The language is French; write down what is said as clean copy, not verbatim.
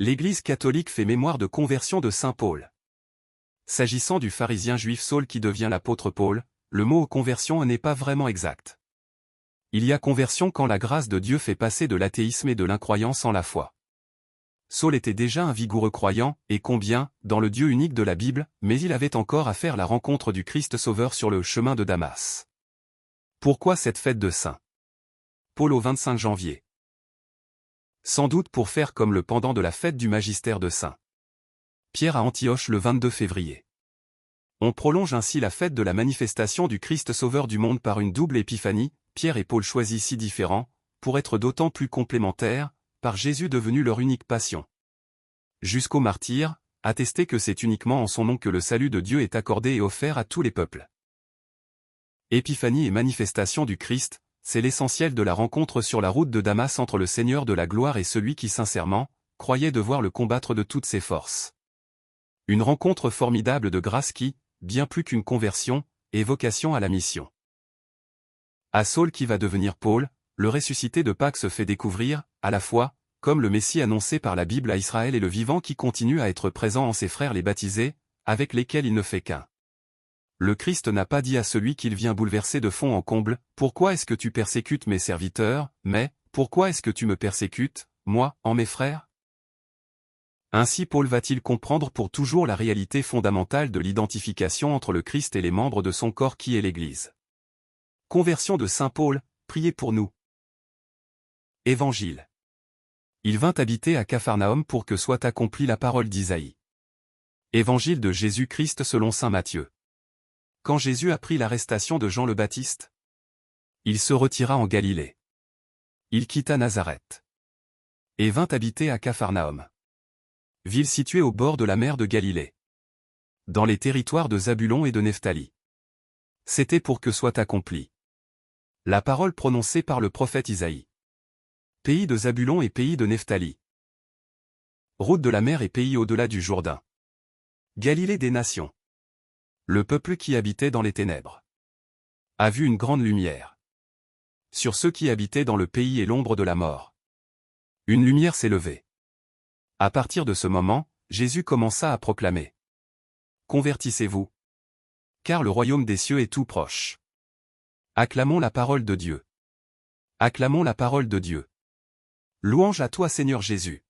L'Église catholique fait mémoire de conversion de saint Paul. S'agissant du pharisien juif Saul qui devient l'apôtre Paul, le mot conversion n'est pas vraiment exact. Il y a conversion quand la grâce de Dieu fait passer de l'athéisme et de l'incroyance en la foi. Saul était déjà un vigoureux croyant, et combien, dans le Dieu unique de la Bible, mais il avait encore à faire la rencontre du Christ Sauveur sur le chemin de Damas. Pourquoi cette fête de Saint Paul au 25 janvier? Sans doute pour faire comme le pendant de la fête du magistère de Saint Pierre à Antioche le 22 février. On prolonge ainsi la fête de la manifestation du Christ Sauveur du monde par une double épiphanie, Pierre et Paul choisis si différents, pour être d'autant plus complémentaires, par Jésus devenu leur unique passion. Jusqu'au martyr, attestez que c'est uniquement en son nom que le salut de Dieu est accordé et offert à tous les peuples. Épiphanie et manifestation du Christ, c'est l'essentiel de la rencontre sur la route de Damas entre le Seigneur de la gloire et celui qui sincèrement, croyait devoir le combattre de toutes ses forces. Une rencontre formidable de grâce qui, bien plus qu'une conversion, est vocation à la mission. À Saul qui va devenir Paul, le ressuscité de Pâques se fait découvrir, à la fois, comme le Messie annoncé par la Bible à Israël et le vivant qui continue à être présent en ses frères les baptisés, avec lesquels il ne fait qu'un. Le Christ n'a pas dit à celui qu'il vient bouleverser de fond en comble, « Pourquoi est-ce que tu persécutes mes serviteurs ?» mais « Pourquoi est-ce que tu me persécutes, moi, en mes frères ?» Ainsi Paul va-t-il comprendre pour toujours la réalité fondamentale de l'identification entre le Christ et les membres de son corps qui est l'Église. Conversion de saint Paul, priez pour nous. Évangile. Il vint habiter à Capharnaüm pour que soit accomplie la parole d'Isaïe. Évangile de Jésus-Christ selon saint Matthieu. Quand Jésus apprit l'arrestation de Jean le Baptiste, il se retira en Galilée. Il quitta Nazareth et vint habiter à Capharnaüm, ville située au bord de la mer de Galilée, dans les territoires de Zabulon et de Nephtali. C'était pour que soit accomplie la parole prononcée par le prophète Isaïe. Pays de Zabulon et pays de Nephtali. Route de la mer et pays au-delà du Jourdain. Galilée des nations. Le peuple qui habitait dans les ténèbres a vu une grande lumière. Sur ceux qui habitaient dans le pays et l'ombre de la mort, une lumière s'est levée. À partir de ce moment, Jésus commença à proclamer: Convertissez-vous, car le royaume des cieux est tout proche. Acclamons la parole de Dieu. Acclamons la parole de Dieu. Louange à toi Seigneur Jésus.